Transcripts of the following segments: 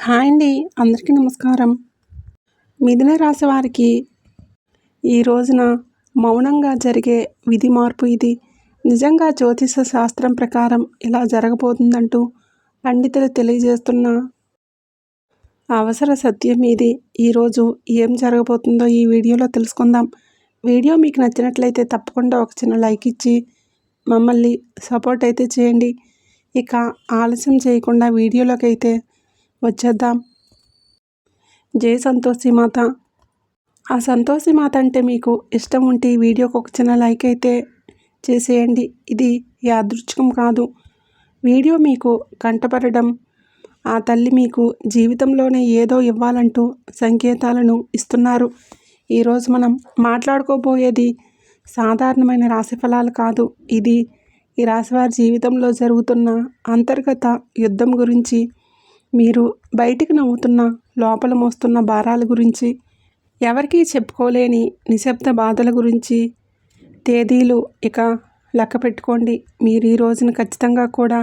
Hi అండి. అందరికీ నమస్కారం. మిథున రాశి వారికి ఈ రోజున మౌనంగా జరిగే విధి మార్పు ఇది. నిజంగా జ్యోతిష శాస్త్రం ప్రకారం ఇలా జరగబోతుందంటూ పండితులు తెలియజేస్తున్న అవసర సత్యం ఇది. ఈరోజు ఏం జరగబోతుందో ఈ వీడియోలో తెలుసుకుందాం. వీడియో మీకు నచ్చినట్లయితే తప్పకుండా ఒక చిన్న లైక్ ఇచ్చి మమ్మల్ని సపోర్ట్ అయితే చేయండి. ఇక ఆలస్యం చేయకుండా వీడియోలోకి అయితే వచ్చేద్దాం. జై సంతోషి మాత. ఆ సంతోషి మాత అంటే మీకు ఇష్టం ఉంటే ఈ వీడియోకి ఒక చిన్న లైక్ అయితే చేసేయండి. ఇది యాదృచ్ఛికం కాదు. వీడియో మీకు కంటపడడం ఆ తల్లి మీకు జీవితంలోనే ఏదో ఇవ్వాలంటూ సంకేతాలను ఇస్తున్నారు. ఈరోజు మనం మాట్లాడుకోబోయేది సాధారణమైన రాశి ఫలాలు కాదు. ఇది ఈ రాశివారి జీవితంలో జరుగుతున్న అంతర్గత యుద్ధం గురించి, మీరు బయటికి నవ్వుతున్న లోపల మోస్తున్న భారాల గురించి, ఎవరికీ చెప్పుకోలేని నిశ్శబ్ద బాధల గురించి. తేదీలు ఇక లెక్క పెట్టుకోండి. మీరు ఈ రోజున ఖచ్చితంగా కూడా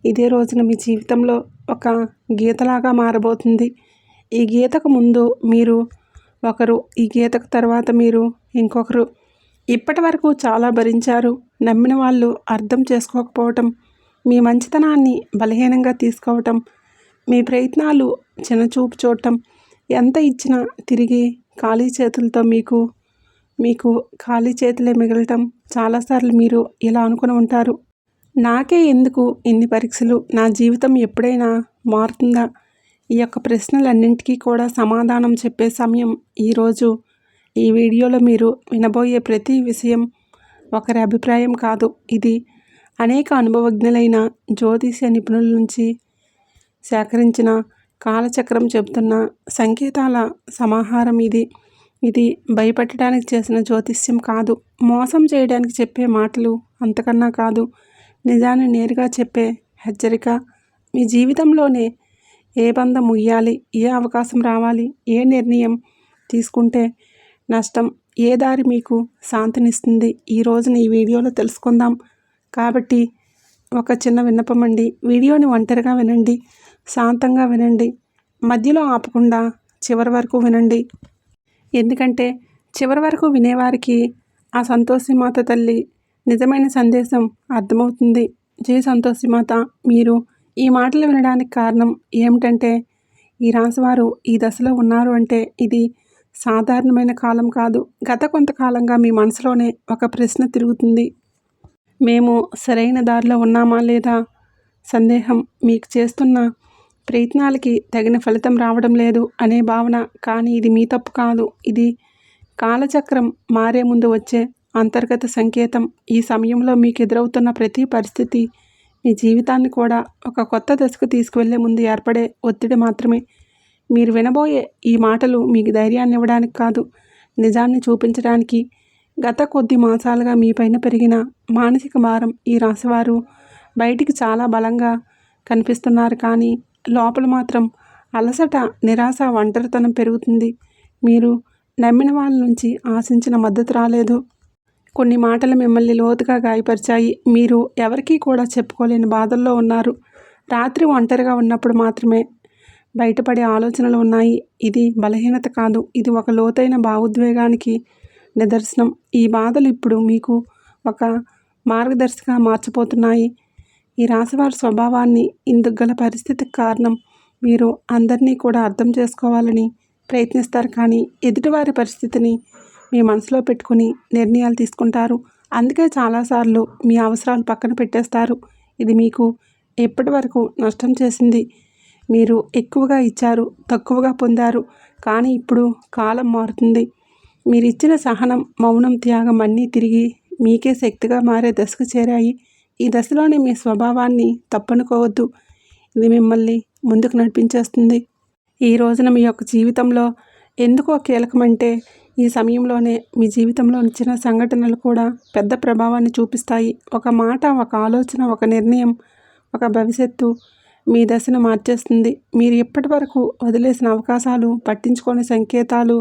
ఇదే రోజున మీ జీవితంలో ఒక గీతలాగా మారబోతుంది. ఈ గీతకు ముందు మీరు ఒకరు, ఈ గీతకు తర్వాత మీరు ఇంకొకరు. ఇప్పటి వరకు చాలా భరించారు. నమ్మిన వాళ్ళు అర్థం చేసుకోకపోవటం, మీ మంచితనాన్ని బలహీనంగా తీసుకోవటం, మీ ప్రయత్నాలు చిన్నచూపు చూడటం, ఎంత ఇచ్చినా తిరిగి ఖాళీ చేతులతో మీకు ఖాళీ చేతులే మిగలటం. చాలాసార్లు మీరు ఇలా అనుకుని ఉంటారు, నాకే ఎందుకు ఇన్ని పరీక్షలు, నా జీవితం ఎప్పుడైనా మారుతుందా? ఈ యొక్క ప్రశ్నలన్నింటికీ కూడా సమాధానం చెప్పే సమయం ఈరోజు. ఈ వీడియోలో మీరు వినబోయే ప్రతి విషయం ఒకరి అభిప్రాయం కాదు. ఇది అనేక అనుభవజ్ఞులైన జ్యోతిష నిపుణుల నుంచి సేకరించిన కాలచక్రం చెబుతున్న సంకేతాల సమాహారం ఇది. ఇది భయపెట్టడానికి చేసిన జ్యోతిష్యం కాదు. మోసం చేయడానికి చెప్పే మాటలు అంతకన్నా కాదు. నిజాన్ని నేరుగా చెప్పే హెచ్చరిక. మీ జీవితంలోనే ఏ బంధం ముయ్యాలి, ఏ అవకాశం రావాలి, ఏ నిర్ణయం తీసుకుంటే నష్టం, ఏ దారి మీకు శాంతినిస్తుంది, ఈ రోజున ఈ వీడియోలో తెలుసుకుందాం. కాబట్టి ఒక చిన్న విన్నపం అండి. వీడియోని ఒంటరిగా వినండి, శాంతంగా వినండి, మధ్యలో ఆపకుండా చివరి వరకు వినండి. ఎందుకంటే చివరి వరకు వినేవారికి ఆ సంతోషి మాత తల్లి నిజమైన సందేశం అర్థమవుతుంది. జై సంతోషి మాత. మీరు ఈ మాటలు వినడానికి కారణం ఏమిటంటే, ఈ రాశివారు ఈ దశలో ఉన్నారు అంటే ఇది సాధారణమైన కాలం కాదు. గత కొంతకాలంగా మీ మనసులోనే ఒక ప్రశ్న తిరుగుతుంది. మేము సరైన దారిలో ఉన్నామా లేదా? సందేహం. మీకు చేస్తున్న ప్రయత్నాలకి తగిన ఫలితం రావడం లేదు అనే భావన. కానీ ఇది మీ తప్పు కాదు. ఇది కాలచక్రం మారే ముందు వచ్చే అంతర్గత సంకేతం. ఈ సమయంలో మీకు ఎదురవుతున్న ప్రతి పరిస్థితి మీ జీవితాన్ని కూడా ఒక కొత్త దశకు తీసుకువెళ్లే ముందు ఏర్పడే ఒత్తిడి మాత్రమే. మీరు వినబోయే ఈ మాటలు మీకు ధైర్యాన్ని ఇవ్వడానికి కాదు, నిజాన్ని చూపించడానికి. గత కొద్ది మాసాలుగా మీ పైన పెరిగిన మానసిక భారం. ఈ రాశివారు బయటికి చాలా బలంగా కనిపిస్తున్నారు, కానీ లోపల మాత్రం అలసట, నిరాశ, ఒంటరితనం పెరుగుతుంది. మీరు నమ్మిన వాళ్ళ నుంచి ఆశించిన మద్దతు రాలేదు. కొన్ని మాటలు మిమ్మల్ని లోతుగా గాయపరిచాయి. మీరు ఎవరికీ కూడా చెప్పుకోలేని బాధల్లో ఉన్నారు. రాత్రి ఒంటరిగా ఉన్నప్పుడు మాత్రమే బయటపడే ఆలోచనలు ఉన్నాయి. ఇది బలహీనత కాదు, ఇది ఒక లోతైన భావోద్వేగానికి నిదర్శనం. ఈ బాధలు ఇప్పుడు మీకు ఒక మార్గదర్శిగా మార్చిపోతున్నాయి. ఈ రాశివారి స్వభావాన్ని, ఇందుకు గల పరిస్థితికి కారణం. మీరు అందరినీ కూడా అర్థం చేసుకోవాలని ప్రయత్నిస్తారు, కానీ ఎదుటివారి పరిస్థితిని మీ మనసులో పెట్టుకుని నిర్ణయాలు తీసుకుంటారు. అందుకే చాలాసార్లు మీ అవసరాలు పక్కన పెట్టేస్తారు. ఇది మీకు ఎప్పటి వరకు నష్టం చేసింది. మీరు ఎక్కువగా ఇచ్చారు, తక్కువగా పొందారు. కానీ ఇప్పుడు కాలం మారుతుంది. మీరు ఇచ్చిన సహనం, మౌనం, త్యాగం అన్నీ తిరిగి మీకే శక్తిగా మారే దశకు చేరాయి. ఈ దశలోనే మీ స్వభావాన్ని తప్పనుకోవద్దు. ఇది మిమ్మల్ని ముందుకు నడిపించేస్తుంది. ఈ రోజున మీ యొక్క జీవితంలో ఎందుకో కీలకమంటే, ఈ సమయంలోనే మీ జీవితంలో చిన్న సంఘటనలు కూడా పెద్ద ప్రభావాన్ని చూపిస్తాయి. ఒక మాట, ఒక ఆలోచన, ఒక నిర్ణయం, ఒక భవిష్యత్తు మీ దశను మార్చేస్తుంది. మీరు ఇప్పటి వరకు వదిలేసిన అవకాశాలు, పట్టించుకోని సంకేతాలు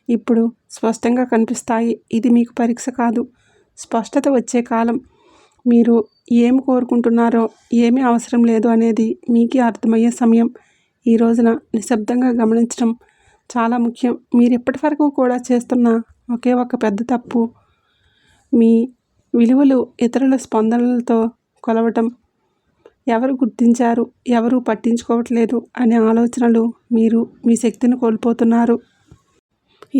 ఇప్పుడు స్పష్టంగా కనిపిస్తాయి. ఇది మీకు పరీక్ష కాదు, స్పష్టత వచ్చే కాలం. మీరు ఏమి కోరుకుంటున్నారో, ఏమీ అవసరం లేదు అనేది మీకే అర్థమయ్యే సమయం. ఈ రోజున నిశ్శబ్దంగా గమనించడం చాలా ముఖ్యం. మీరు ఇప్పటి వరకు కూడా చేస్తున్న ఒకే ఒక పెద్ద తప్పు మీ విలువలు ఇతరుల స్పందనలతో కొలవటం. ఎవరు గుర్తించారు, ఎవరు పట్టించుకోవట్లేదు అనే ఆలోచనలు మీరు మీ శక్తిని కోల్పోతున్నారు.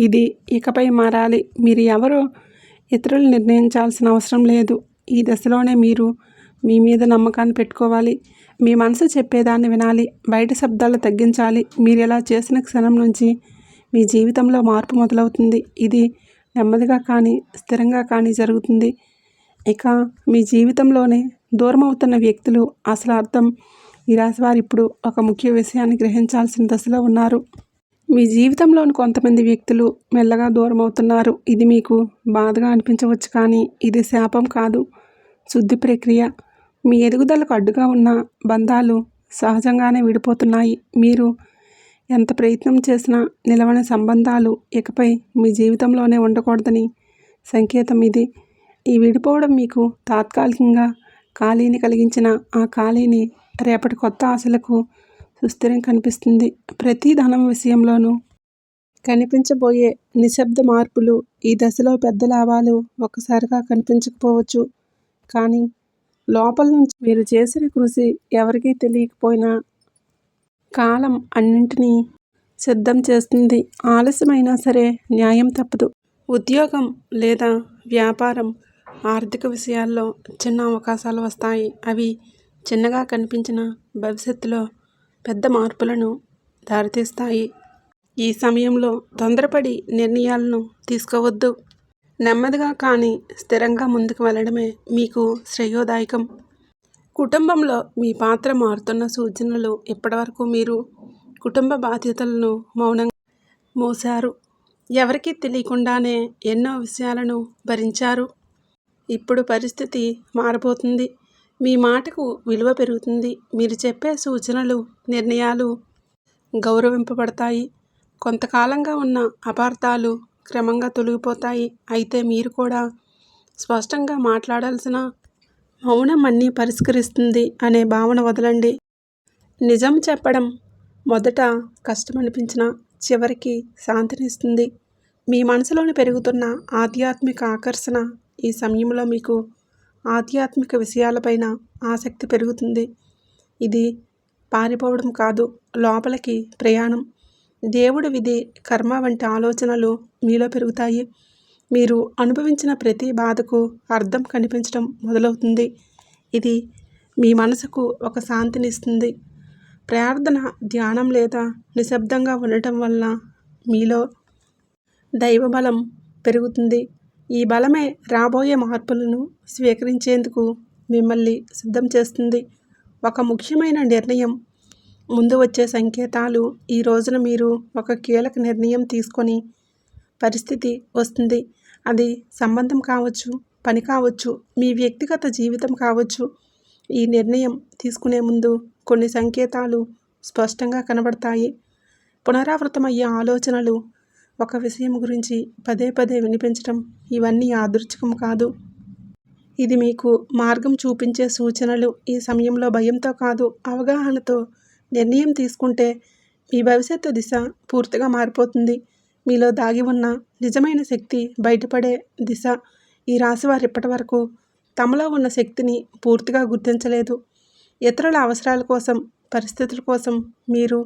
ఇది ఇకపై మారాలి. మీరు ఎవరో ఇతరులు నిర్ణయించాల్సిన అవసరం లేదు. ఈ దశలోనే మీరు మీ మీద నమ్మకాన్ని పెట్టుకోవాలి. మీ మనసు చెప్పేదాన్ని వినాలి. బయట శబ్దాలు తగ్గించాలి. మీరు ఇలా చేసిన క్షణం నుంచి మీ జీవితంలో మార్పు మొదలవుతుంది. ఇది నెమ్మదిగా కానీ స్థిరంగా కానీ జరుగుతుంది. ఇక మీ జీవితంలోనే దూరం అవుతున్న వ్యక్తులు అసలు అర్థం. ఈ రాశి వారు ఇప్పుడు ఒక ముఖ్య విషయాన్ని గ్రహించాల్సిన దశలో ఉన్నారు. మీ జీవితంలోని కొంతమంది వ్యక్తులు మెల్లగా దూరం అవుతున్నారు. ఇది మీకు బాధగా అనిపించవచ్చు, కానీ ఇది శాపం కాదు, శుద్ధి ప్రక్రియ. మీ ఎదుగుదలకు అడ్డుగా ఉన్న బంధాలు సహజంగానే విడిపోతున్నాయి. మీరు ఎంత ప్రయత్నం చేసినా నిలవని సంబంధాలు ఇకపై మీ జీవితంలోనే ఉండకూడదని సంకేతం ఇది. ఈ విడిపోవడం మీకు తాత్కాలికంగా ఖాళీని కలిగించిన ఆ ఖాళీని రేపటి కొత్త ఆశలకు సుస్థిరం కనిపిస్తుంది. ప్రతి ధనం విషయంలోనూ కనిపించబోయే నిశ్శబ్ద మార్పులు, ఈ దశలో పెద్ద లాభాలు ఒక్కసారిగా కనిపించకపోవచ్చు, కానీ లోపల నుంచి మీరు చేసిన కృషి ఎవరికీ తెలియకపోయినా కాలం అన్నింటినీ సిద్ధం చేస్తుంది. ఆలస్యమైనా సరే న్యాయం తప్పదు. ఉద్యోగం లేదా వ్యాపారం, ఆర్థిక విషయాల్లో చిన్న అవకాశాలు వస్తాయి. అవి చిన్నగా కనిపించిన భవిష్యత్తులో పెద్ద మార్పులను దారితీస్తాయి. ఈ సమయంలో తొందరపడి నిర్ణయాలను తీసుకోవద్దు. నెమ్మదిగా కానీ స్థిరంగా ముందుకు వెళ్ళడమే మీకు శ్రేయోదాయకం. కుటుంబంలో మీ పాత్ర మారుతున్న సూచనలు. ఇప్పటివరకు మీరు కుటుంబ బాధ్యతలను మౌనంగా మోసారు. ఎవరికీ తెలియకుండానే ఎన్నో విషయాలను భరించారు. ఇప్పుడు పరిస్థితి మారబోతుంది. మీ మాటకు విలువ పెరుగుతుంది. మీరు చెప్పే సూచనలు, నిర్ణయాలు గౌరవింపబడతాయి. కొంతకాలంగా ఉన్న అపార్థాలు క్రమంగా తొలగిపోతాయి. అయితే మీరు కూడా స్పష్టంగా మాట్లాడాల్సిన మౌనం అన్నీ పరిష్కరిస్తుంది అనే భావన వదలండి. నిజం చెప్పడం మొదట కష్టమనిపించినా చివరికి శాంతినిస్తుంది. మీ మనసులోని పెరుగుతున్న ఆధ్యాత్మిక ఆకర్షణ. ఈ సమయంలో మీకు ఆధ్యాత్మిక విషయాలపైన ఆసక్తి పెరుగుతుంది. ఇది పారిపోవడం కాదు, లోపలికి ప్రయాణం. దేవుడి విధి, కర్మ వంటి ఆలోచనలు మీలో పెరుగుతాయి. మీరు అనుభవించిన ప్రతి బాధకు అర్థం కనిపించడం మొదలవుతుంది. ఇది మీ మనసుకు ఒక శాంతినిస్తుంది. ప్రార్థన, ధ్యానం లేదా నిశ్శబ్దంగా ఉండటం వల్ల మీలో దైవబలం పెరుగుతుంది. ఈ బలమే రాబోయే మార్పులను స్వీకరించేందుకు మిమ్మల్ని సిద్ధం చేస్తుంది. ఒక ముఖ్యమైన నిర్ణయం ముందు వచ్చే సంకేతాలు. ఈ రోజున మీరు ఒక కీలక నిర్ణయం తీసుకొని పరిస్థితి వస్తుంది. అది సంబంధం కావచ్చు, పని కావచ్చు, మీ వ్యక్తిగత జీవితం కావచ్చు. ఈ నిర్ణయం తీసుకునే ముందు కొన్ని సంకేతాలు స్పష్టంగా కనబడతాయి. పునరావృతమయ్యే ఆలోచనలు, ఒక విషయం గురించి పదే పదే వినిపించడం, ఇవన్నీ యాదృచ్ఛికం కాదు. ఇది మీకు మార్గం చూపించే సూచనలు. ఈ సమయంలో భయంతో కాదు, అవగాహనతో నిర్ణయం తీసుకుంటే మీ భవిష్యత్తు దిశ పూర్తిగా మారిపోతుంది. మీలో దాగి ఉన్న నిజమైన శక్తి బయటపడే దిశ. ఈ రాశివారు ఇప్పటి వరకు తమలో ఉన్న శక్తిని పూర్తిగా గుర్తించలేదు. ఇతరుల అవసరాల కోసం, పరిస్థితుల కోసం మీరు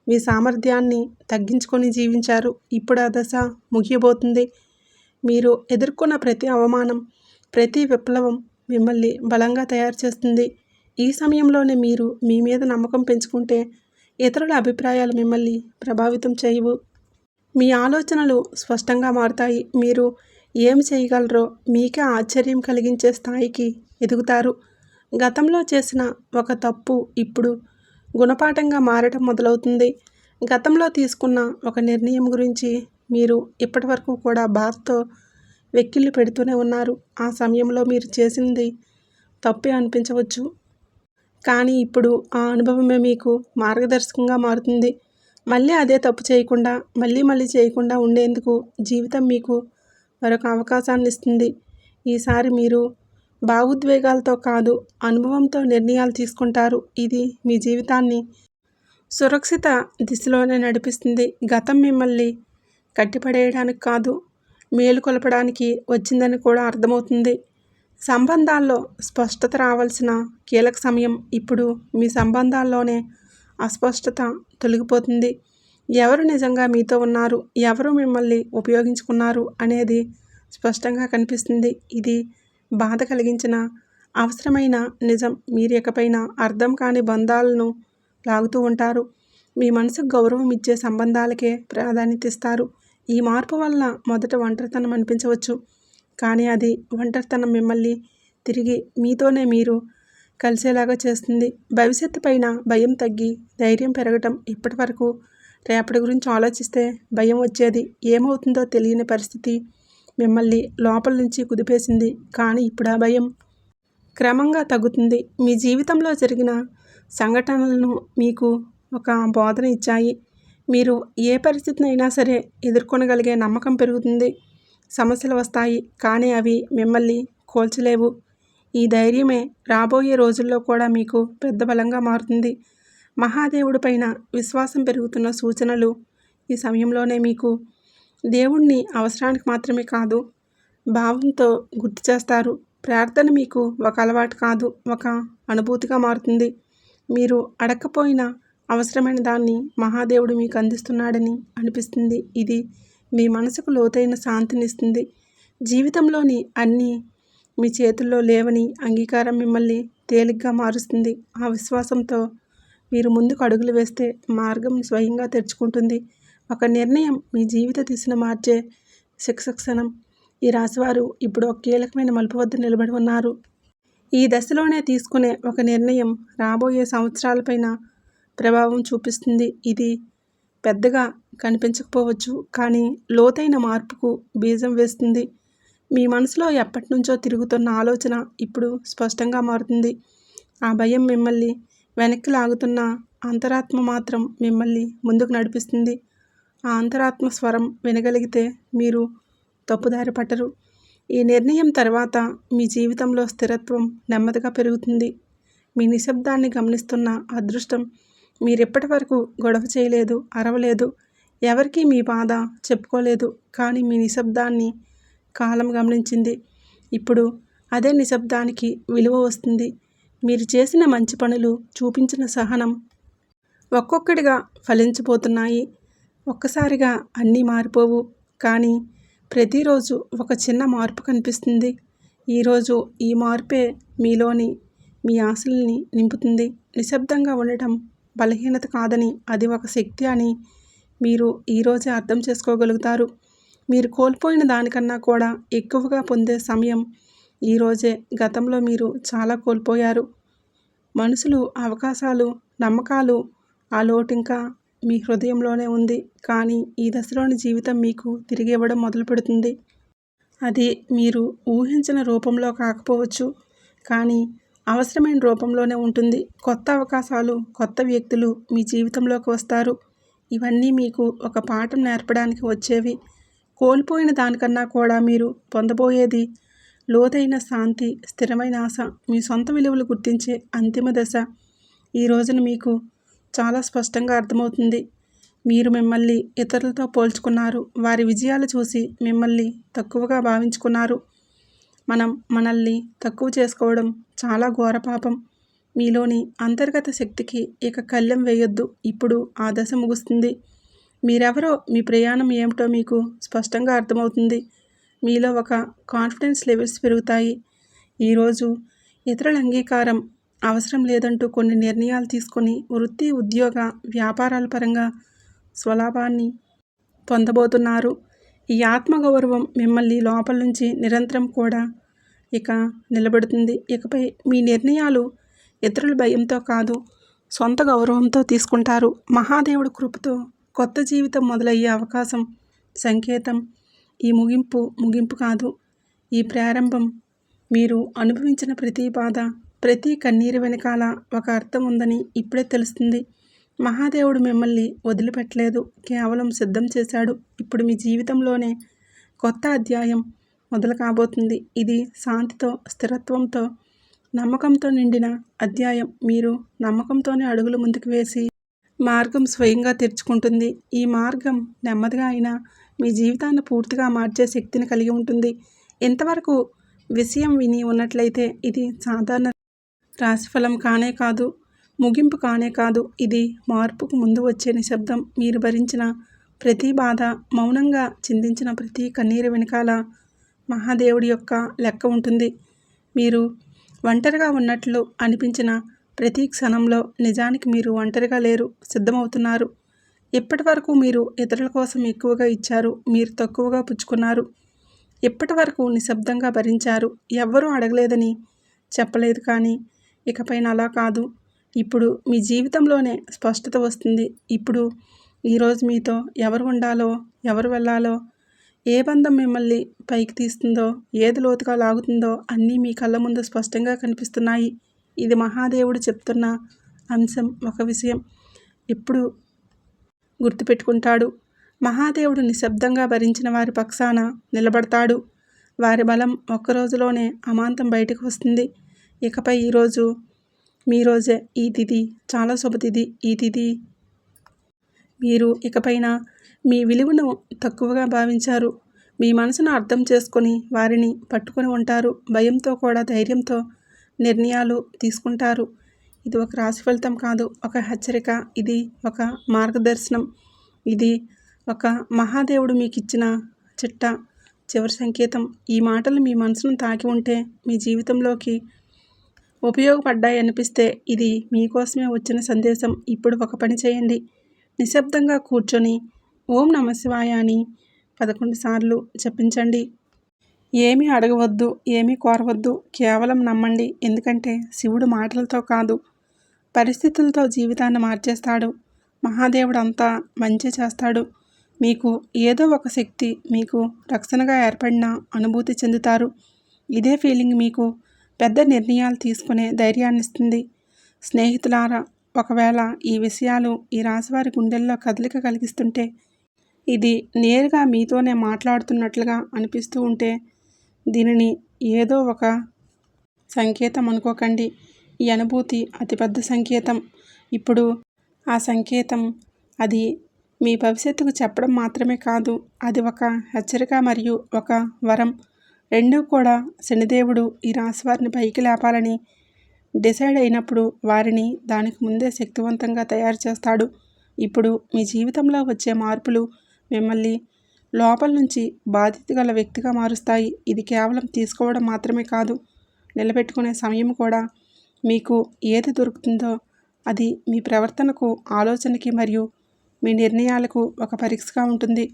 మీ సామర్థ్యాన్ని తగ్గించుకొని జీవించారు. ఇప్పుడు ఆ దశ ముగియబోతుంది. మీరు ఎదుర్కొన్న ప్రతి అవమానం, ప్రతి విప్లవం మిమ్మల్ని బలంగా తయారు చేస్తుంది. ఈ సమయంలోనే మీరు మీ మీద నమ్మకం పెంచుకుంటే ఇతరుల అభిప్రాయాలు మిమ్మల్ని ప్రభావితం చేయవు. మీ ఆలోచనలు స్పష్టంగా మారుతాయి. మీరు ఏమి చేయగలరో మీకే ఆశ్చర్యం కలిగించే స్థాయికి ఎదుగుతారు. గతంలో చేసిన ఒక తప్పు ఇప్పుడు గుణపాఠంగా మారటం మొదలవుతుంది. గతంలో తీసుకున్న ఒక నిర్ణయం గురించి మీరు ఇప్పటివరకు కూడా బాధతో వెక్కిళ్ళు పెడుతూనే ఉన్నారు. ఆ సమయంలో మీరు చేసింది తప్పే అనిపించవచ్చు, కానీ ఇప్పుడు ఆ అనుభవమే మీకు మార్గదర్శకంగా మారుతుంది. మళ్ళీ అదే తప్పు చేయకుండా, మళ్ళీ చేయకుండా ఉండేందుకు జీవితం మీకు మరొక అవకాశాన్ని ఇస్తుంది. ఈసారి మీరు భావోద్వేగాలతో కాదు, అనుభవంతో నిర్ణయాలు తీసుకుంటారు. ఇది మీ జీవితాన్ని సురక్షిత దిశలోనే నడిపిస్తుంది. గతం మిమ్మల్ని కట్టిపడేయడానికి కాదు, మేలుకొలపడానికి వచ్చిందని కూడా అర్థమవుతుంది. సంబంధాల్లో స్పష్టత రావాల్సిన కీలక సమయం ఇప్పుడు. మీ సంబంధాల్లోనే అస్పష్టత తొలగిపోతుంది. ఎవరు నిజంగా మీతో ఉన్నారు, ఎవరు మిమ్మల్ని ఉపయోగించుకున్నారు అనేది స్పష్టంగా కనిపిస్తుంది. ఇది బాధ కలిగించిన అవసరమైన నిజం. మీరు ఇకపైన అర్థం కాని బంధాలను లాగుతూ ఉంటారు. మీ మనసుకు గౌరవం ఇచ్చే సంబంధాలకే ప్రాధాన్యత ఇస్తారు. ఈ మార్పు వలన మొదట ఒంటరితనం అనిపించవచ్చు, కానీ అది ఒంటరితనం మిమ్మల్ని తిరిగి మీతోనే మీరు కలిసేలాగా చేస్తుంది. భవిష్యత్తు పైన భయం తగ్గి ధైర్యం పెరగటం. ఇప్పటి వరకు రేపటి గురించి ఆలోచిస్తే భయం వచ్చేది. ఏమవుతుందో తెలియని పరిస్థితి మిమ్మల్ని లోపల నుంచి కుదిపేసింది. కానీ ఇప్పుడు ఆ భయం క్రమంగా తగ్గుతుంది. మీ జీవితంలో జరిగిన సంఘటనలను మీకు ఒక బోధన ఇచ్చాయి. మీరు ఏ పరిస్థితినైనా సరే ఎదుర్కొనగలిగే నమ్మకం పెరుగుతుంది. సమస్యలు వస్తాయి, కానీ అవి మిమ్మల్ని కోల్చలేవు. ఈ ధైర్యమే రాబోయే రోజుల్లో కూడా మీకు పెద్ద బలంగా మారుతుంది. మహాదేవుడి పైన విశ్వాసం పెరుగుతున్న సూచనలు ఈ సమయంలోనే. మీకు దేవుణ్ణి అవసరానికి మాత్రమే కాదు, భావంతో గుర్తు చేస్తారు. ప్రార్థన మీకు ఒక అలవాటు కాదు, ఒక అనుభూతిగా మారుతుంది. మీరు అడగకపోయినా అవసరమైన దాన్ని మహాదేవుడు మీకు అందిస్తున్నాడని అనిపిస్తుంది. ఇది మీ మనసుకు లోతైన శాంతినిస్తుంది. జీవితంలోని అన్నీ మీ చేతుల్లో లేవని అంగీకారం మిమ్మల్ని తేలిగ్గా మారుస్తుంది. ఆ విశ్వాసంతో మీరు ముందుకు అడుగులు వేస్తే మార్గం స్వయంగా తెరుచుకుంటుంది. ఒక నిర్ణయం మీ జీవిత దిశను మార్చే శిక్షణం. ఈ రాశివారు ఇప్పుడు ఒక కీలకమైన మలుపు వద్ద నిలబడి ఉన్నారు. ఈ దశలోనే తీసుకునే ఒక నిర్ణయం రాబోయే సంవత్సరాలపైన ప్రభావం చూపిస్తుంది. ఇది పెద్దగా కనిపించకపోవచ్చు, కానీ లోతైన మార్పుకు బీజం వేస్తుంది. మీ మనసులో ఎప్పటి నుంచో తిరుగుతున్న ఆలోచన ఇప్పుడు స్పష్టంగా మారుతుంది. ఆ భయం మిమ్మల్ని వెనక్కి లాగుతున్న అంతరాత్మ మాత్రం మిమ్మల్ని ముందుకు నడిపిస్తుంది. ఆ అంతరాత్మ స్వరం వినగలిగితే మీరు తప్పుదారి పట్టరు. ఈ నిర్ణయం తర్వాత మీ జీవితంలో స్థిరత్వం నెమ్మదిగా పెరుగుతుంది. మీ నిశ్శబ్దాన్ని గమనిస్తున్న అదృష్టం. మీరెప్పటి వరకు గొడవ చేయలేదు, అరవలేదు, ఎవరికీ మీ బాధ చెప్పుకోలేదు, కానీ మీ నిశ్శబ్దాన్ని కాలం గమనించింది. ఇప్పుడు అదే నిశ్శబ్దానికి విలువ వస్తుంది. మీరు చేసిన మంచి పనులు, చూపించిన సహనం ఒక్కొక్కటిగా ఫలించబోతున్నాయి. ఒక్కసారిగా అన్నీ మారిపోవు, కానీ ప్రతిరోజు ఒక చిన్న మార్పు కనిపిస్తుంది. ఈరోజు ఈ మార్పే మీలోని మీ ఆశల్ని నింపుతుంది. నిశ్శబ్దంగా ఉండటం బలహీనత కాదని, అది ఒక శక్తి అని మీరు ఈరోజే అర్థం చేసుకోగలుగుతారు. మీరు కోల్పోయిన దానికన్నా కూడా ఎక్కువగా పొందే సమయం ఈరోజే. గతంలో మీరు చాలా కోల్పోయారు. మనుషులు, అవకాశాలు, నమ్మకాలు. ఆ లోటు ఇంకా మీ హృదయంలోనే ఉంది. కానీ ఈ దశలోని జీవితం మీకు తిరిగి ఇవ్వడం మొదలు పెడుతుంది. అది మీరు ఊహించిన రూపంలో కాకపోవచ్చు, కానీ అవసరమైన రూపంలోనే ఉంటుంది. కొత్త అవకాశాలు, కొత్త వ్యక్తులు మీ జీవితంలోకి వస్తారు. ఇవన్నీ మీకు ఒక పాఠం నేర్పడానికి వచ్చేవి. కోల్పోయిన దానికన్నా కూడా మీరు పొందబోయేది లోతైన శాంతి, స్థిరమైన ఆశ, మీ సొంత విలువలు గుర్తించే అంతిమ దశ. ఈ రోజున మీకు చాలా స్పష్టంగా అర్థమవుతుంది. మీరు మిమ్మల్ని ఇతరులతో పోల్చుకున్నారు. వారి విజయాలు చూసి మిమ్మల్ని తక్కువగా భావించుకున్నారు. మనం మనల్ని తక్కువ చేసుకోవడం చాలా ఘోర పాపం. మీలోని అంతర్గత శక్తికి ఇక కళ్ళెం వేయొద్దు. ఇప్పుడు ఆ దశ ముగుస్తుంది. మీరెవరో, మీ ప్రయాణం ఏమిటో మీకు స్పష్టంగా అర్థమవుతుంది. మీలో ఒక కాన్ఫిడెన్స్ లెవెల్స్ పెరుగుతాయి. ఈరోజు ఇతరుల అంగీకారం అవసరం లేదంటూ కొన్ని నిర్ణయాలు తీసుకొని వృత్తి, ఉద్యోగ, వ్యాపారాల పరంగా స్వలాభాన్ని పొందబోతున్నారు. ఈ ఆత్మగౌరవం మిమ్మల్ని లోపల నుంచి నిరంతరం కూడా ఇక నిలబెడుతుంది. ఇకపై మీ నిర్ణయాలు ఇతరుల భయంతో కాదు, సొంత గౌరవంతో తీసుకుంటారు. మహాదేవుడి కృపతో కొత్త జీవితం మొదలయ్యే అవకాశం సంకేతం. ఈ ముగింపు కాదు, ఈ ప్రారంభం. మీరు అనుభవించిన ప్రతి బాధ, ప్రతి కన్నీరు వెనకాల ఒక అర్థం ఉందని ఇప్పుడే తెలుస్తుంది. మహాదేవుడు మిమ్మల్ని వదిలిపెట్టలేదు, కేవలం సిద్ధం చేశాడు. ఇప్పుడు మీ జీవితంలోనే కొత్త అధ్యాయం మొదలు కాబోతుంది. ఇది శాంతితో, స్థిరత్వంతో, నమ్మకంతో నిండిన అధ్యాయం. మీరు నమ్మకంతోనే అడుగులు ముందుకు వేసి మార్గం స్వయంగా తెరుచుకుంటుంది. ఈ మార్గం నెమ్మదిగా అయినా మీ జీవితాన్ని పూర్తిగా మార్చే శక్తిని కలిగి ఉంటుంది. ఇంతవరకు విషయం విని ఉన్నట్లయితే ఇది సాధారణ రాశిఫలం కానే కాదు, ముగింపు కానే కాదు. ఇది మార్పుకు ముందు వచ్చే నిశ్శబ్దం. మీరు భరించిన ప్రతి బాధ, మౌనంగా చిందించిన ప్రతి కన్నీరు వెనకాల మహాదేవుడి యొక్క లెక్క ఉంటుంది. మీరు ఒంటరిగా ఉన్నట్లు అనిపించిన ప్రతి క్షణంలో నిజానికి మీరు ఒంటరిగా లేరు, సిద్ధమవుతున్నారు. ఇప్పటి వరకు మీరు ఇతరుల కోసం ఎక్కువగా ఇచ్చారు, మీరు తక్కువగా పుచ్చుకున్నారు. ఇప్పటి వరకు నిశ్శబ్దంగా భరించారు, ఎవ్వరూ అడగలేదని చెప్పలేదు. కానీ ఇకపైన అలా కాదు. ఇప్పుడు మీ జీవితంలోనే స్పష్టత వస్తుంది. ఇప్పుడు ఈరోజు మీతో ఎవరు ఉండాలో, ఎవరు వెళ్ళాలో, ఏ బంధం మిమ్మల్ని పైకి తీస్తుందో, ఏది లోతుగా లాగుతుందో అన్నీ మీ కళ్ళ ముందు స్పష్టంగా కనిపిస్తున్నాయి. ఇది మహాదేవుడు చెప్తున్న అంశం. ఒక విషయం ఇప్పుడు గుర్తుపెట్టుకుంటాడు. మహాదేవుడు నిశ్శబ్దంగా భరించిన వారి పక్షాన నిలబడతాడు. వారి బలం ఒక్క రోజులోనే అమాంతం బయటకు వస్తుంది. ఇకపై ఈరోజు మీ రోజే. ఈ తిథి చాలా శుభతిథి. ఈ తిథి మీరు ఇకపైన మీ విలువను తక్కువగా భావించారు. మీ మనసును అర్థం చేసుకొని వారిని పట్టుకొని ఉంటారు. భయంతో కూడా ధైర్యంతో నిర్ణయాలు తీసుకుంటారు. ఇది ఒక రాశి ఫలితం కాదు, ఒక హెచ్చరిక. ఇది ఒక మార్గదర్శనం. ఇది ఒక మహాదేవుడు మీకు ఇచ్చిన చివరి సంకేతం. ఈ మాటలు మీ మనసును తాకి ఉంటే, మీ జీవితంలోకి ఉపయోగపడ్డాయి అనిపిస్తే ఇది మీకోసమే వచ్చిన సందేశం. ఇప్పుడు ఒక పని చేయండి. నిశ్శబ్దంగా కూర్చొని ఓం నమఃశివాయ అని 11 సార్లు జపించండి. ఏమీ అడగవద్దు, ఏమీ కోరవద్దు, కేవలం నమ్మండి. ఎందుకంటే శివుడు మాటలతో కాదు, పరిస్థితులతో జీవితాన్ని మార్చేస్తాడు. మహాదేవుడు అంతా మంచి చేస్తాడు. మీకు ఏదో ఒక శక్తి మీకు రక్షణగా ఏర్పడిన అనుభూతి చెందుతారు. ఇదే ఫీలింగ్ మీకు పెద్ద నిర్ణయాలు తీసుకునే ధైర్యాన్ని ఇస్తుంది. స్నేహితులారా, ఒకవేళ ఈ విషయాలు ఈ రాశివారి గుండెల్లో కదలిక కలిగిస్తుంటే, ఇది నేరుగా మీతోనే మాట్లాడుతున్నట్లుగా అనిపిస్తూ ఉంటే, దీనిని ఏదో ఒక సంకేతం అనుకోకండి. ఈ అనుభూతి అతిపెద్ద సంకేతం. ఇప్పుడు ఆ సంకేతం అది మీ భవిష్యత్తుకు చెప్పడం మాత్రమే కాదు, అది ఒక హెచ్చరిక మరియు ఒక వరం. రెండూ కూడా శనిదేవుడు ఈ రాశివారిని పైకి లేపాలని డిసైడ్ అయినప్పుడు వారిని దానికి ముందే శక్తివంతంగా తయారు చేస్తాడు. ఇప్పుడు మీ జీవితంలో వచ్చే మార్పులు మిమ్మల్ని లోపల నుంచి బాధ్యత గల వ్యక్తిగా మారుస్తాయి. ఇది కేవలం తీసుకోవడం మాత్రమే కాదు, నిలబెట్టుకునే సమయం కూడా. మీకు ఏది దొరుకుతుందో అది మీ ప్రవర్తనకు, ఆలోచనకి మరియు మీ నిర్ణయాలకు ఒక పరీక్షగా ఉంటుంది.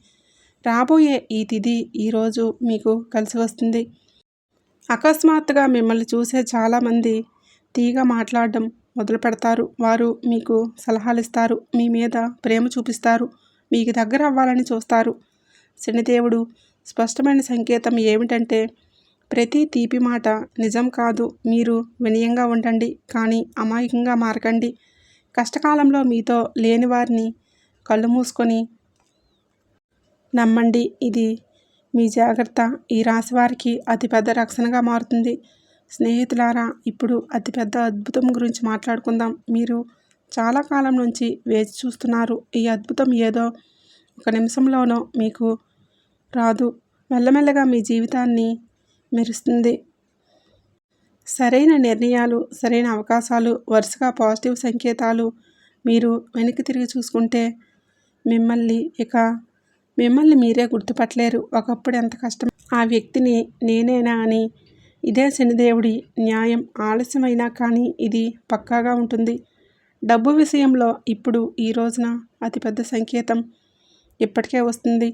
రాబోయే ఈ తిథి ఈరోజు మీకు కలిసి వస్తుంది. అకస్మాత్తుగా మిమ్మల్ని చూసే చాలామంది తీగా మాట్లాడడం మొదలు పెడతారు. వారు మీకు సలహాలు ఇస్తారు, మీ మీద ప్రేమ చూపిస్తారు, మీకు దగ్గర అవ్వాలని చూస్తారు. శనిదేవుడు స్పష్టమైన సంకేతం ఏమిటంటే, ప్రతి తీపి మాట నిజం కాదు. మీరు వినయంగా ఉండండి, కానీ అమాయకంగా మారకండి. కష్టకాలంలో మీతో లేని వారిని కళ్ళు మూసుకొని నమ్మండి. ఇది మీ జాగ్రత్త ఈ రాశివారికి అతిపెద్ద రక్షణగా మారుతుంది. స్నేహితులారా, ఇప్పుడు అతిపెద్ద అద్భుతం గురించి మాట్లాడుకుందాం. మీరు చాలా కాలం నుంచి వేచి చూస్తున్నారు. ఈ అద్భుతం ఏదో ఒక నిమిషంలోనో మీకు రాదు, మెల్లమెల్లగా మీ జీవితాన్ని మెరుస్తుంది. సరైన నిర్ణయాలు, సరైన అవకాశాలు, వరుసగా పాజిటివ్ సంకేతాలు. మీరు వెనక్కి తిరిగి చూసుకుంటే మిమ్మల్ని మీరే గుర్తుపట్టలేరు. ఒకప్పుడు ఎంత కష్టం ఆ వ్యక్తిని నేనేనా అని. ఇదే శనిదేవుడి న్యాయం. ఆలస్యమైనా కానీ ఇది పక్కాగా ఉంటుంది. డబ్బు విషయంలో ఇప్పుడు ఈ రోజున అతిపెద్ద సంకేతం ఇప్పటికే వస్తుంది.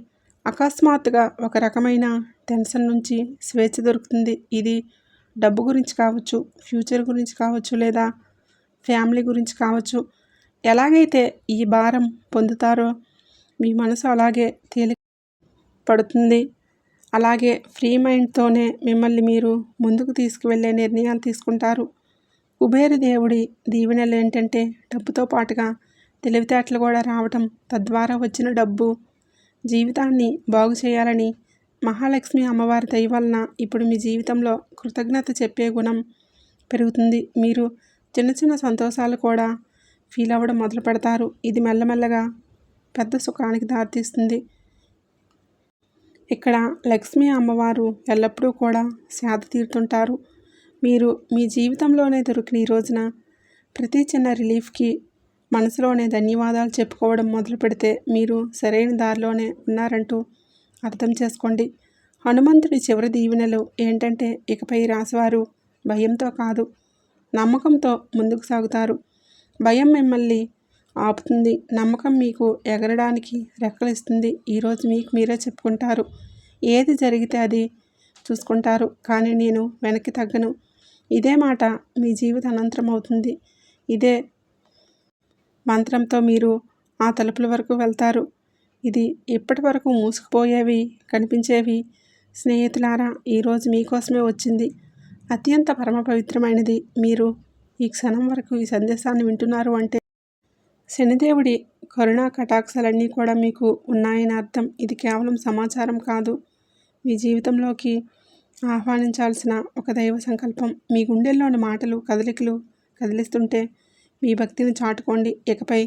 అకస్మాత్తుగా ఒక రకమైన టెన్షన్ నుంచి స్వేచ్ఛ దొరుకుతుంది. ఇది డబ్బు గురించి కావచ్చు, ఫ్యూచర్ గురించి కావచ్చు, లేదా ఫ్యామిలీ గురించి కావచ్చు. ఎలాగైతే ఈ భారం పొందుతారో మీ మనసు అలాగే తేలిక పడుతుంది. అలాగే ఫ్రీ మైండ్తోనే మిమ్మల్ని మీరు ముందుకు తీసుకువెళ్ళే నిర్ణయాలు తీసుకుంటారు. కుబేర దేవుడి దీవెనలు ఏంటంటే, డబ్బుతో పాటుగా తెలివితేటలు కూడా రావటం, తద్వారా వచ్చిన డబ్బు జీవితాన్ని బాగు చేయాలని. మహాలక్ష్మి అమ్మవారి దయ వలన ఇప్పుడు మీ జీవితంలో కృతజ్ఞత చెప్పే గుణం పెరుగుతుంది. మీరు చిన్న చిన్న సంతోషాలు కూడా ఫీల్ అవ్వడం మొదలు పెడతారు. ఇది మెల్లమెల్లగా పెద్ద సుఖానికి దారితీస్తుంది. ఇక్కడ లక్ష్మీ అమ్మవారు ఎల్లప్పుడూ కూడా సేద తీరుతుంటారు. మీరు మీ జీవితంలోనే దొరికిన ఈ రోజున ప్రతి చిన్న రిలీఫ్కి మనసులోనే ధన్యవాదాలు చెప్పుకోవడం మొదలు పెడితే మీరు సరైన దారిలోనే ఉన్నారంటూ అర్థం చేసుకోండి. హనుమంతుడి చివరి దీవెనలు ఏంటంటే ఇకపై రాశివారు భయంతో కాదు, నమ్మకంతో ముందుకు సాగుతారు. భయం మిమ్మల్ని ఆపుతుంది, నమ్మకం మీకు ఎగరడానికి రెక్కలిస్తుంది. ఈరోజు మీకు మీరే చెప్పుకుంటారు, ఏది జరిగితే అది చూసుకుంటారు, కానీ నేను వెనక్కి తగ్గను. ఇదే మాట మీ జీవిత అనంతరం అవుతుంది. ఇదే మంత్రంతో మీరు ఆ తలుపుల వరకు వెళ్తారు. ఇది ఇప్పటి వరకు మూసుకుపోయేవి కనిపించేవి. స్నేహితులారా, ఈరోజు మీకోసమే వచ్చింది. అత్యంత పరమ పవిత్రమైనది. మీరు ఈ క్షణం వరకు ఈ సందేశాన్ని వింటున్నారు అంటే శనిదేవుడి కరుణా కటాక్షాలన్నీ కూడా మీకు ఉన్నాయని అర్థం. ఇది కేవలం సమాచారం కాదు, మీ జీవితంలోకి ఆహ్వానించాల్సిన ఒక దైవ సంకల్పం. మీ గుండెల్లోని మాటలు కదలికలు కదిలిస్తుంటే మీ భక్తిని చాటుకోండి. ఇకపై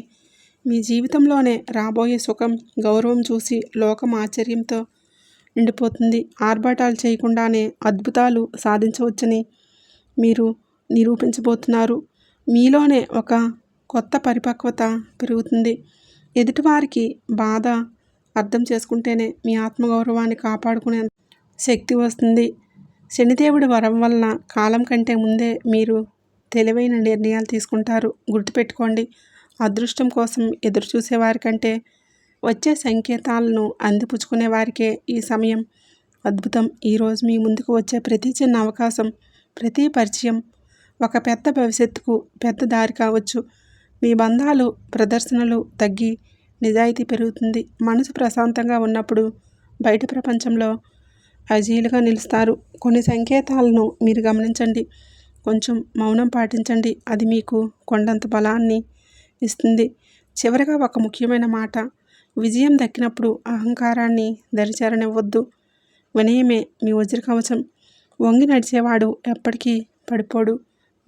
మీ జీవితంలోనే రాబోయే సుఖం, గౌరవం చూసి లోకం ఆశ్చర్యంతో నిండిపోతుంది. ఆర్భాటాలు చేయకుండానే అద్భుతాలు సాధించవచ్చని మీరు నిరూపించబోతున్నారు. మీలోనే ఒక కొత్త పరిపక్వత పెరుగుతుంది. ఎదుటివారికి బాధ అర్థం చేసుకుంటేనే మీ ఆత్మగౌరవాన్ని కాపాడుకునే శక్తి వస్తుంది. శనిదేవుడి వరం వలన కాలం కంటే ముందే మీరు తెలివైన నిర్ణయాలు తీసుకుంటారు. గుర్తుపెట్టుకోండి, అదృష్టం కోసం ఎదురు చూసేవారి కంటే వచ్చే సంకేతాలను అందిపుచ్చుకునే వారికే ఈ సమయం అద్భుతం. ఈరోజు మీ ముందుకు వచ్చే ప్రతి చిన్న అవకాశం, ప్రతి పరిచయం ఒక పెద్ద భవిష్యత్తుకు పెద్ద దారి కావచ్చు. మీ బంధాలు ప్రదర్శనలు తగ్గి నిజాయితీ పెరుగుతుంది. మనసు ప్రశాంతంగా ఉన్నప్పుడు బయట ప్రపంచంలో అజీలుగా నిలుస్తారు. కొన్ని సంకేతాలను మీరు గమనించండి, కొంచెం మౌనం పాటించండి. అది మీకు కొండంత బలాన్ని ఇస్తుంది. చివరగా ఒక ముఖ్యమైన మాట, విజయం దక్కినప్పుడు అహంకారాన్ని దరిచేరనివ్వద్దు. వినయమే మీ వజ్ర కవచం. వంగి నడిచేవాడు ఎప్పటికీ పడిపోడు.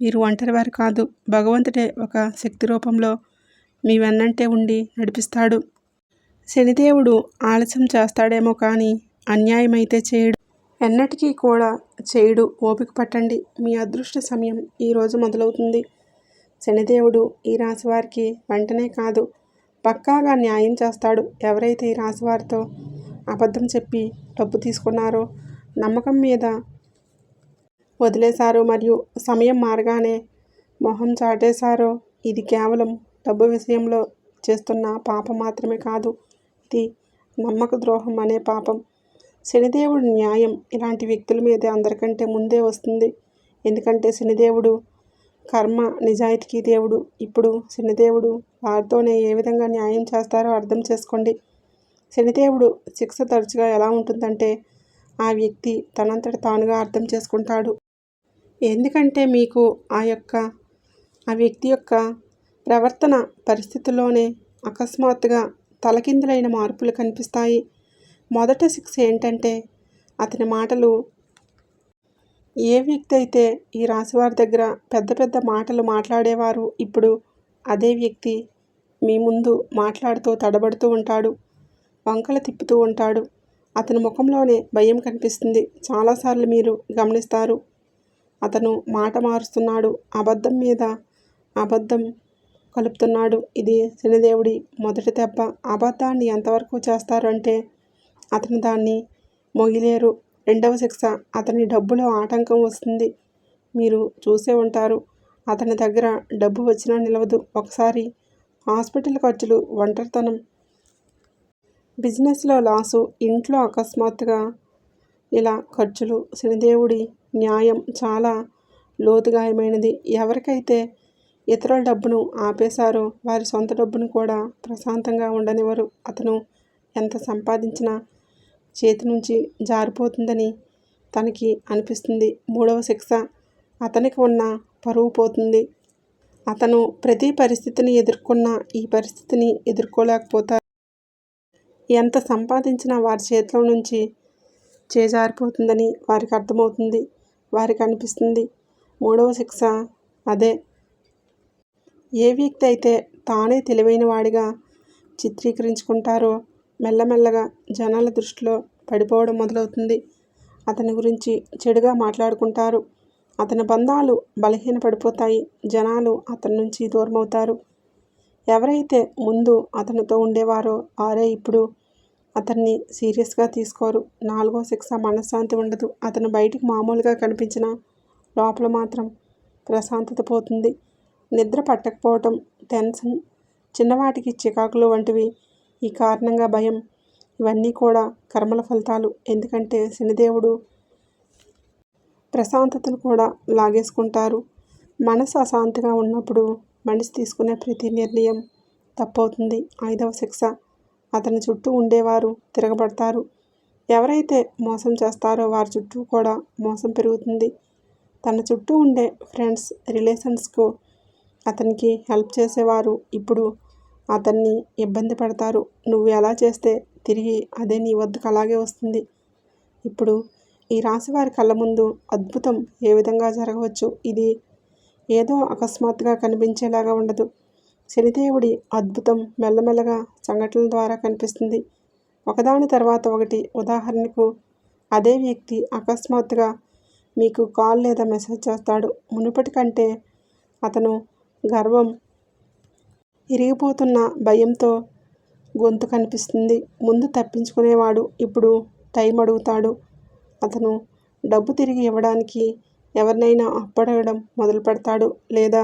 మీరు ఒంటరివారు కాదు, భగవంతుడే ఒక శక్తి రూపంలో మీ వెన్నంటే ఉండి నడిపిస్తాడు. శనిదేవుడు ఆలస్యం చేస్తాడేమో కానీ అన్యాయమైతే చేయడు, ఎన్నటికీ కూడా చేయడు. ఓపిక పట్టండి, మీ అదృష్ట సమయం ఈరోజు మొదలవుతుంది. శనిదేవుడు ఈ రాశివారికి వెంటనే కాదు, పక్కాగా న్యాయం చేస్తాడు. ఎవరైతే ఈ రాశివారితో అబద్ధం చెప్పి డబ్బు తీసుకున్నారో, నమ్మకం మీద వదిలేశారో మరియు సమయం మారగానే మొహం చాటేశారో, ఇది కేవలం డబ్బు విషయంలో చేస్తున్న పాపం మాత్రమే కాదు, ఇది నమ్మక ద్రోహం అనే పాపం. శనిదేవుడి న్యాయం ఇలాంటి వ్యక్తుల మీద అందరికంటే ముందే వస్తుంది. ఎందుకంటే శనిదేవుడు కర్మ నిజాయితీకి దేవుడు. ఇప్పుడు శనిదేవుడు వారితోనే ఏ విధంగా న్యాయం చేస్తారో అర్థం చేసుకోండి. శనిదేవుడు శిక్ష తరచుగా ఎలా ఉంటుందంటే ఆ వ్యక్తి తనంతట తానుగా అర్థం చేసుకుంటాడు. ఎందుకంటే మీకు ఆ వ్యక్తి యొక్క ప్రవర్తన పరిస్థితుల్లోనే అకస్మాత్తుగా తలకిందులైన మార్పులు కనిపిస్తాయి. మొదట శిక్ష ఏంటంటే అతని మాటలు. ఏ వ్యక్తి అయితే ఈ రాశివారి దగ్గర పెద్ద పెద్ద మాటలు మాట్లాడేవారు, ఇప్పుడు అదే వ్యక్తి మీ ముందు మాట్లాడుతూ తడబడుతూ ఉంటాడు, వంకలు తిప్పుతూ ఉంటాడు. అతని ముఖంలోనే భయం కనిపిస్తుంది. చాలాసార్లు మీరు గమనిస్తారు, అతను మాట మారుస్తున్నాడు, అబద్ధం మీద అబద్ధం కలుపుతున్నాడు. ఇది శనిదేవుడి మొదటి దెబ్బ. అబద్ధాన్ని ఎంతవరకు చేస్తారు అంటే అతను దాన్ని మొగిలేరు. రెండవ శిక్ష, అతని డబ్బులో ఆటంకం వస్తుంది. మీరు చూసే ఉంటారు, అతని దగ్గర డబ్బు వచ్చినా నిలవదు. ఒకసారి హాస్పిటల్ ఖర్చులు, ఒంటరితనం, బిజినెస్లో లాసు, ఇంట్లో అకస్మాత్తుగా ఇలా ఖర్చులు. శనిదేవుడి న్యాయం చాలా లోతుగాయమైనది. ఎవరికైతే ఇతరుల డబ్బును ఆపేశారో వారి సొంత డబ్బును కూడా ప్రశాంతంగా ఉండనివ్వరు. అతను ఎంత సంపాదించినా చేతి నుంచి జారిపోతుందని తనకి అనిపిస్తుంది. మూడవ శిక్ష, అతనికి ఉన్న పరువు పోతుంది. అతను ప్రతి పరిస్థితిని ఎదుర్కొన్నా ఈ పరిస్థితిని ఎదుర్కోలేకపోతారు. ఎంత సంపాదించినా వారి చేతిలో నుంచి చేజారిపోతుందని వారికి అర్థమవుతుంది. వారికి అనిపిస్తుంది. మూడవ శిక్ష అదే. ఏ వ్యక్తి అయితే తానే తెలివైన వాడిగా చిత్రీకరించుకుంటారో మెల్లమెల్లగా జనాల దృష్టిలో పడిపోవడం మొదలవుతుంది. అతని గురించి చెడుగా మాట్లాడుకుంటారు. అతని బంధాలు బలహీనపడిపోతాయి. జనాలు అతని నుంచి దూరమవుతారు. ఎవరైతే ముందు అతనితో ఉండేవారో వారే ఇప్పుడు అతన్ని సీరియస్గా తీసుకోరు. 4వ శిక్ష మనశ్శాంతి ఉండదు. అతను బయటికి మామూలుగా కనిపించినా లోపల మాత్రం ప్రశాంతత పోతుంది. నిద్ర పట్టకపోవటం, టెన్షన్, చిన్నవాటికి చికాకులు వంటివి. ఈ కారణంగా భయం. ఇవన్నీ కూడా కర్మల ఫలితాలు. ఎందుకంటే శనిదేవుడు ప్రశాంతతను కూడా లాగేసుకుంటారు. మనసు అశాంతిగా ఉన్నప్పుడు మనిషి తీసుకునే ప్రతి నిర్ణయం తప్పవుతుంది. 5వ శిక్ష అతని చుట్టూ ఉండేవారు తిరగబడతారు. ఎవరైతే మోసం చేస్తారో వారి చుట్టూ కూడా మోసం పెరుగుతుంది. తన చుట్టూ ఉండే ఫ్రెండ్స్, రిలేషన్స్కు అతనికి హెల్ప్ చేసేవారు ఇప్పుడు అతన్ని ఇబ్బంది పెడతారు. నువ్వు ఎలా చేస్తే తిరిగి అదే నీ వద్దకు అలాగే వస్తుంది. ఇప్పుడు ఈ రాశి వారి కళ్ళ ముందు అద్భుతం ఏ విధంగా జరగవచ్చు. ఇది ఏదో అకస్మాత్తుగా కనిపించేలాగా ఉండదు. శనిదేవుడి అద్భుతం మెల్లమెల్లగా సంఘటనల ద్వారా కనిపిస్తుంది. ఒకదాని తర్వాత ఒకటి. ఉదాహరణకు అదే వ్యక్తి అకస్మాత్తుగా మీకు కాల్ లేదా మెసేజ్ చేస్తాడు. మునుపటి కంటే అతను గర్వం ఇరిగిపోతున్న భయంతో గొంతు కనిపిస్తుంది. ముందు తప్పించుకునేవాడు ఇప్పుడు టైం అడుగుతాడు. అతను డబ్బు తిరిగి ఇవ్వడానికి ఎవరినైనా అప్పడగడం మొదలు పెడతాడు. లేదా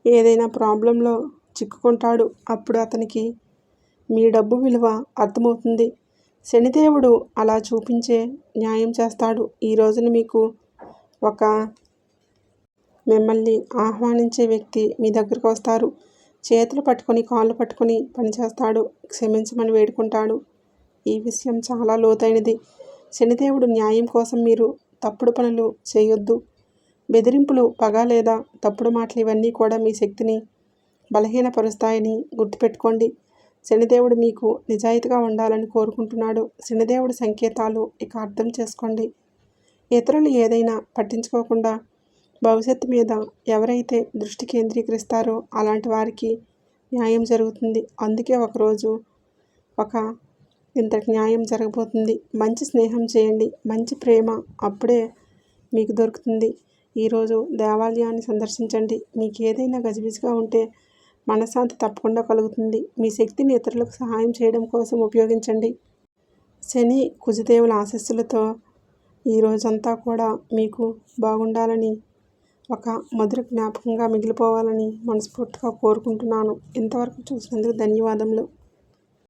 ఏదైనా ప్రాబ్లంలో చిక్కుకుంటాడు. అప్పుడు అతనికి మీ డబ్బు విలువ అర్థమవుతుంది. శనిదేవుడు అలా చూపించే న్యాయం చేస్తాడు. ఈ రోజున మీకు ఒక మిమ్మల్ని ఆహ్వానించే వ్యక్తి మీ దగ్గరకు వస్తారు. చేతులు పట్టుకొని కాళ్ళు పట్టుకొని పనిచేస్తాడు. క్షమించమని వేడుకుంటాడు. ఈ విషయం చాలా లోతైనది. శనిదేవుడు న్యాయం కోసం మీరు తప్పుడు పనులు చేయొద్దు. బెదిరింపులు, పగ లేదా తప్పుడు మాటలు ఇవన్నీ కూడా మీ శక్తిని బలహీనపరుస్తాయని గుర్తుపెట్టుకోండి. శనిదేవుడు మీకు నిజాయితీగా ఉండాలని కోరుకుంటున్నాడు. శనిదేవుడి సంకేతాలు ఇక అర్థం చేసుకోండి. ఇతరులు ఏదైనా పట్టించుకోకుండా భవిష్యత్తు మీద ఎవరైతే దృష్టి కేంద్రీకరిస్తారో అలాంటి వారికి న్యాయం జరుగుతుంది. అందుకే ఒకరోజు ఇంతటి న్యాయం జరగబోతుంది. మంచి స్నేహం చేయండి. మంచి ప్రేమ అప్పుడే మీకు దొరుకుతుంది. ఈరోజు దేవాలయాన్ని సందర్శించండి. మీకు ఏదైనా గజిబిజిగా ఉంటే మనశ్శాంతి తప్పకుండా కలుగుతుంది. మీ శక్తిని ఇతరులకు సహాయం చేయడం కోసం ఉపయోగించండి. శని, కుజదేవుల ఆశీస్సులతో ఈ రోజంతా కూడా మీకు బాగుండాలని, ఒక మధుర జ్ఞాపకంగా మిగిలిపోవాలని మనస్ఫూర్తిగా కోరుకుంటున్నాను. ఇంతవరకు చూసినందుకు ధన్యవాదములు.